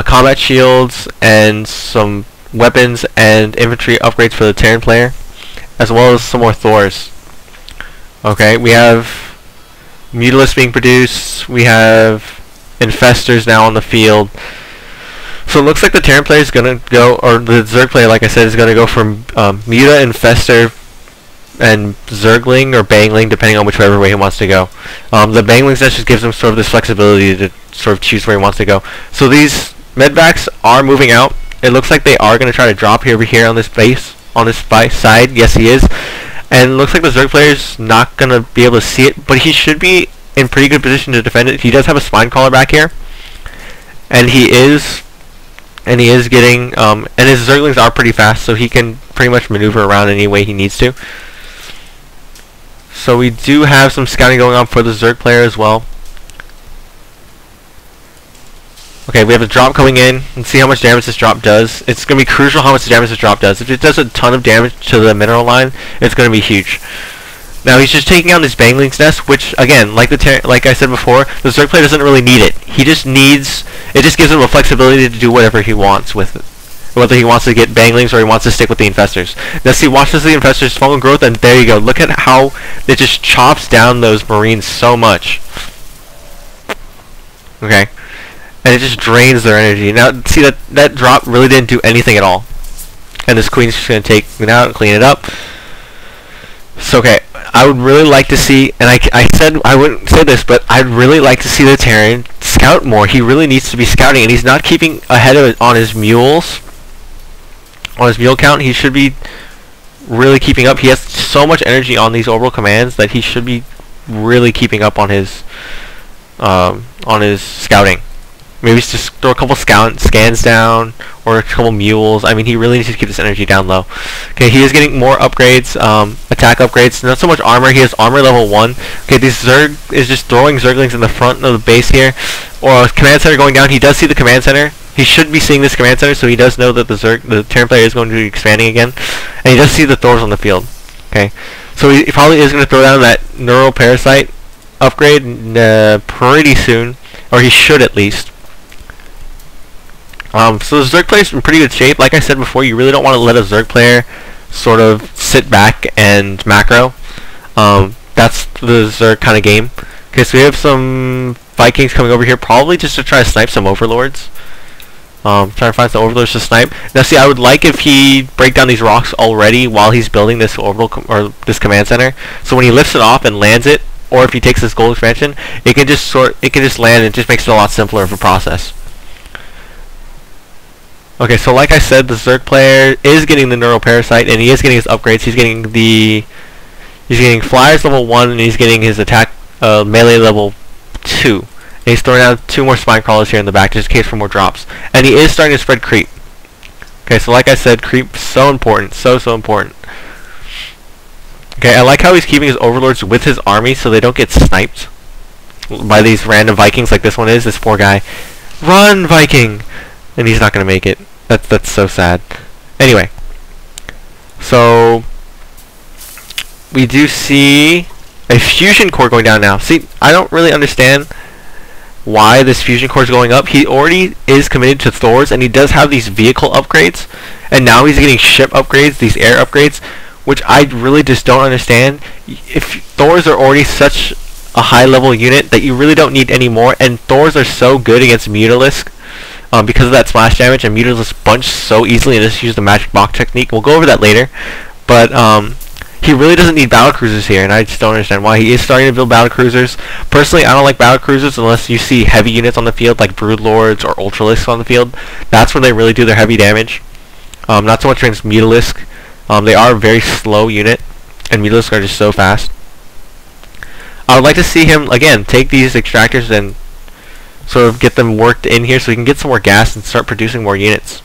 combat shields and some weapons and infantry upgrades for the Terran player, as well as some more Thors. Okay, we have Mutalisks being produced, we have Infestors now on the field. So it looks like the Terran player is going to go, or the Zerg player, like I said, is going to go from Muta, Infestor, and Zergling or Bangling, depending on whichever way he wants to go. The Banglings just gives him sort of this flexibility to sort of choose where he wants to go. So these medvacs are moving out. It looks like they are going to try to drop over here on this base, on this side. Yes, he is. And it looks like the Zerg player is not going to be able to see it, but he should be in pretty good position to defend it. He does have a spine crawler back here, and he is getting, and his Zerglings are pretty fast, so he can pretty much maneuver around any way he needs to. So we do have some scouting going on for the Zerg player as well. Okay, we have a drop coming in. Let's see how much damage this drop does. It's going to be crucial how much damage this drop does. If it does a ton of damage to the mineral line, it's going to be huge. Now he's just taking out this Bangling's nest, which again, like I said before, the Zerg player doesn't really need it. He just needs, it just gives him a flexibility to do whatever he wants with it. Whether he wants to get Banglings or he wants to stick with the Infestors. Now see, watch this, the Infestors funnel growth, and there you go. Look at how it just chops down those Marines so much. Okay. And it just drains their energy. Now, see, that drop really didn't do anything at all. And this Queen's just going to take it out and clean it up. So, okay, I would really like to see, and I said I wouldn't say this, but I'd really like to see the Terran scout more. He really needs to be scouting, and he's not keeping ahead of it on his mules. On his mule count, he should be really keeping up. He has so much energy on these orbital commands that he should be really keeping up on his scouting. Maybe just throw a couple scans down, or a couple mules. I mean, he really needs to keep this energy down low. Okay, he is getting more upgrades, attack upgrades. Not so much armor. He has armor level 1. Okay, this Zerg is just throwing Zerglings in the front of the base here. Or a command center going down. He does see the command center. He should be seeing this command center, so he does know that the Terran player is going to be expanding again. And he does see the Thors on the field. Okay, so he probably is going to throw down that Neural Parasite upgrade pretty soon. Or he should at least. So the Zerg player is in pretty good shape. Like I said before, you really don't want to let a Zerg player sort of sit back and macro. That's the Zerg kind of game. Okay, so we have some Vikings coming over here, probably just to try to snipe some Overlords. Trying to find some Overlords to snipe. Now see, I would like if he break down these rocks already while he's building this orbital or this command center. So when he lifts it off and lands it, or if he takes this gold expansion, it can just land, and it just makes it a lot simpler of a process. Okay, so like I said, the Zerg player is getting the Neural Parasite, and he is getting his upgrades. He's getting Flyers level 1, and he's getting his attack melee level 2. And he's throwing out 2 more Spine Crawlers here in the back, just in case for more drops. And he is starting to spread creep. Okay, so like I said, creep so important, so important. Okay, I like how he's keeping his Overlords with his army so they don't get sniped by these random Vikings like this one is. This poor guy. Run, Viking! And he's not going to make it. That's so sad. Anyway, so we do see a fusion core going down now. See, I don't really understand why this fusion core is going up. He already is committed to Thors, and he does have these vehicle upgrades, and now he's getting ship upgrades, these air upgrades, which I really just don't understand. If Thors are already such a high level unit that you really don't need any more, and Thors are so good against Mutalisk. Because of that splash damage, and Mutalisks bunch so easily and just use the magic box technique. We'll go over that later. But he really doesn't need battlecruisers here, and I just don't understand why. He is starting to build battlecruisers. Personally, I don't like battlecruisers unless you see heavy units on the field, like Broodlords or Ultralisks on the field. That's when they really do their heavy damage. Not so much against Mutalisk. They are a very slow unit, and Mutalisks are just so fast. I would like to see him, again, take these extractors and sort of get them worked in here so we can get some more gas and start producing more units.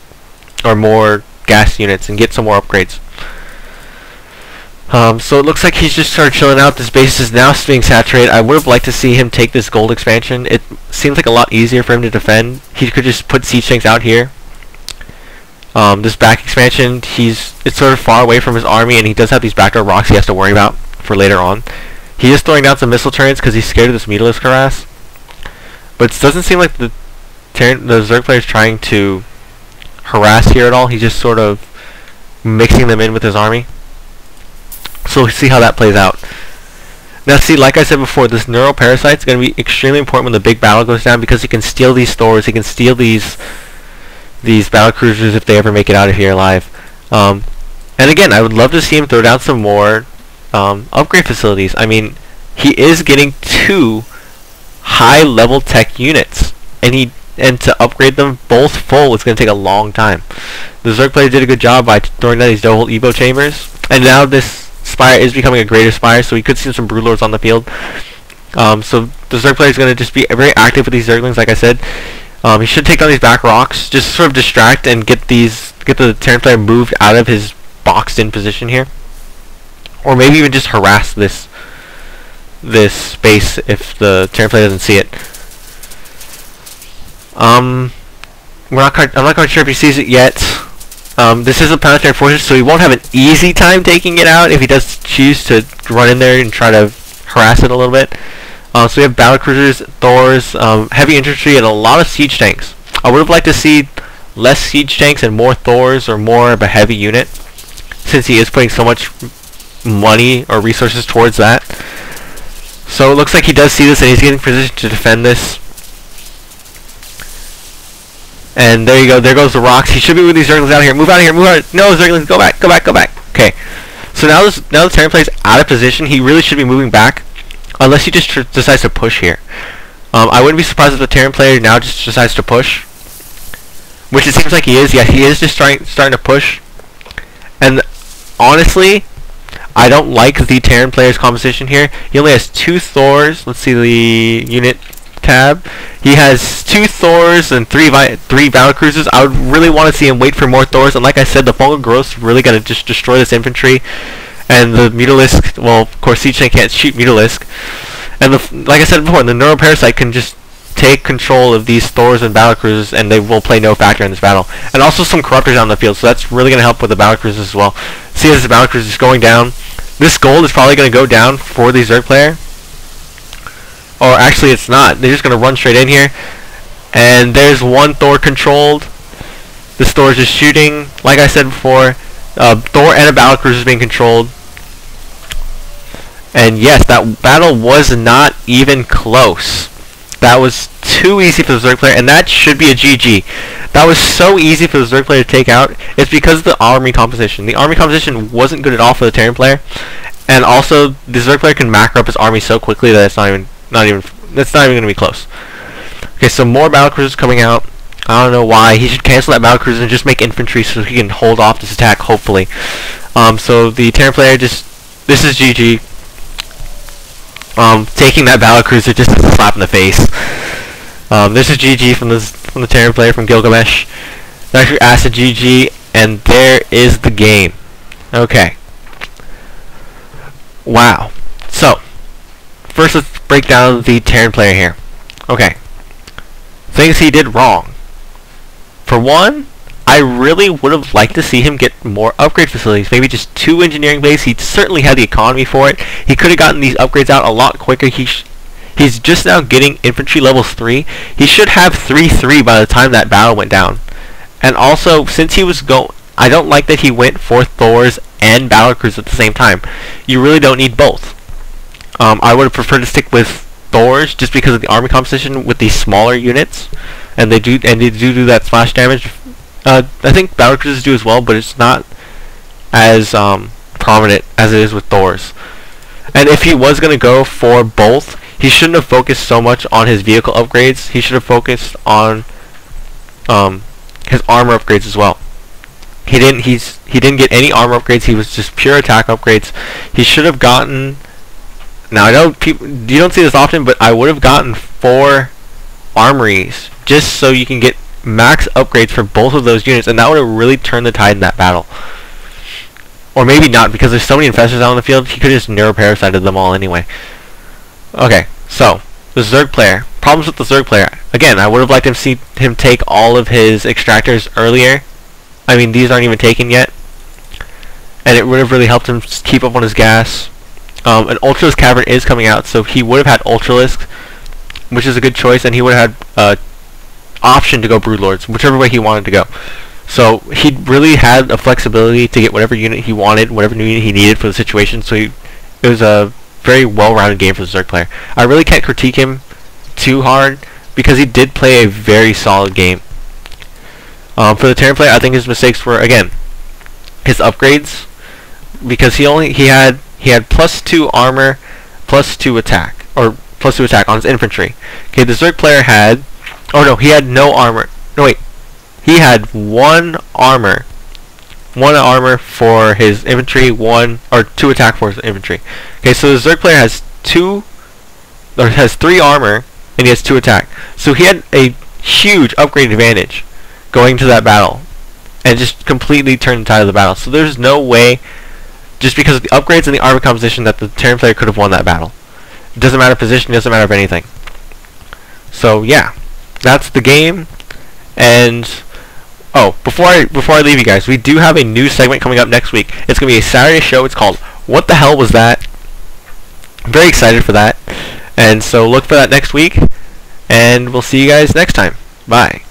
Or more gas units and get some more upgrades. So it looks like he's just started chilling out. This base is now being saturated. I would have liked to see him take this gold expansion. It seems like a lot easier for him to defend. He could just put siege tanks out here. This back expansion, it's sort of far away from his army, and he does have these backdoor rocks he has to worry about for later on. He is throwing down some missile turrets because he's scared of this Mutalisk harass. But it doesn't seem like the the Zerg player is trying to harass here at all. He's just sort of mixing them in with his army. So we'll see how that plays out. Now see, like I said before, this Neuroparasite is going to be extremely important when the big battle goes down, because he can steal these stores, he can steal these battle cruisers if they ever make it out of here alive. And again, I would love to see him throw down some more upgrade facilities. I mean, he is getting 2 high-level tech units, and to upgrade them both full, it's going to take a long time. The Zerg player did a good job by throwing down these double Evo chambers, and now this Spire is becoming a greater Spire, so we could see some Broodlords on the field. So the Zerg player is going to just be very active with these Zerglings, like I said. He should take down these back rocks, just sort of distract and get the Terran player moved out of his boxed-in position here, or maybe even just harass this space if the Terran player doesn't see it. I'm not quite sure if he sees it yet. This is a planetary fortress, so he won't have an easy time taking it out if he does choose to run in there and try to harass it a little bit. So we have battlecruisers, Thors, heavy infantry, and a lot of siege tanks. I would have liked to see less siege tanks and more Thors, or more of a heavy unit, since he is putting so much money or resources towards that. So it looks like he does see this, and he's getting positioned to defend this. And there you go, there goes the rocks. He should be with these Zerglings out of here. Move out of here, move out of here. No, Zerglings, go back, go back, go back. Okay. So now the Terran player is out of position. He really should be moving back, unless he just decides to push here. I wouldn't be surprised if the Terran player now just decides to push, which it seems like he is. Yeah, he is just starting to push. And honestly, I don't like the Terran player's composition here. He only has 2 Thors. Let's see the unit tab. He has 2 Thors and 3 battlecruisers. I would really want to see him wait for more Thors. And like I said, the fungal growth's really going to just destroy this infantry. And the Mutalisk, well, of course, Siege Tank can't shoot Mutalisk. And like I said before, the Neuroparasite can just take control of these Thors and battlecruisers, and they will play no factor in this battle. And also some Corruptors on the field, so that's really going to help with the battlecruisers as well. See, as the battlecruiser is going down, this gold is probably going to go down for the Zerg player. Or actually, it's not. They're just going to run straight in here. And there's one Thor controlled. This Thor is just shooting. Like I said before, Thor and a battlecruiser is being controlled. And yes, that battle was not even close. That was too easy for the Zerg player, and that should be a GG. That was so easy for the Zerg player to take out. It's because of the army composition. The army composition wasn't good at all for the Terran player, and also the Zerg player can macro up his army so quickly that it's not even going to be close. Okay, so more battlecruisers coming out. I don't know why. He should cancel that battlecruiser and just make infantry so he can hold off this attack, hopefully. So the Terran player this is GG. Taking that battlecruiser just as a slap in the face. This is GG from the Terran player from Gilgamesh. NitricAcid GG, and there is the game. Okay. Wow. So, first let's break down the Terran player here. Okay. Things he did wrong. For one, I really would have liked to see him get more upgrade facilities. Maybe just 2 engineering bases. He certainly had the economy for it. He could have gotten these upgrades out a lot quicker. He's just now getting infantry levels 3. He should have 3-3 by the time that battle went down. And also, since he was I don't like that he went for Thors and battlecruisers at the same time. You really don't need both. I would have preferred to stick with Thors just because of the army composition with these smaller units, and they do that splash damage. I think battlecruisers do as well, but it's not as prominent as it is with Thors. And if he was going to go for both, he shouldn't have focused so much on his vehicle upgrades. He should have focused on his armor upgrades as well. He didn't get any armor upgrades. He was just pure attack upgrades. He should have gotten. Now I know you don't see this often, but I would have gotten 4 armories just so you can get max upgrades for both of those units, and that would have really turned the tide in that battle. Or maybe not, because there's so many infestors out on the field. He could have just neuroparasited them all anyway. Okay, so the Zerg player. Problems with the Zerg player. Again, I would have liked to see him take all of his extractors earlier. I mean, these aren't even taken yet, and it would have really helped him keep up on his gas. An Ultralisk Cavern is coming out, so he would have had Ultralisk, which is a good choice, and he would have had option to go Broodlords, whichever way he wanted to go. So he really had a flexibility to get whatever unit he wanted, whatever unit he needed for the situation. So it was a very well-rounded game for the Zerg player. I really can't critique him too hard because he did play a very solid game. For the Terran player, I think his mistakes were, again, his upgrades, because he had +2 armor, +2 attack, or +2 attack on his infantry. Okay, the Zerg player had, oh no, he had no armor. No wait, he had 1 armor for his infantry, 2 attack for his infantry. Okay, so the Zerg player has 3 armor and he has 2 attack. So he had a huge upgrade advantage going to that battle, and just completely turned the tide of the battle. So there's no way, just because of the upgrades and the armor composition, that the Terran player could have won that battle. It doesn't matter position, it doesn't matter of anything. So yeah, that's the game. And oh, before I leave you guys, we do have a new segment coming up next week. It's gonna be a Saturday show. It's called "What the Hell Was That?" I'm very excited for that, and so look for that next week. And we'll see you guys next time. Bye.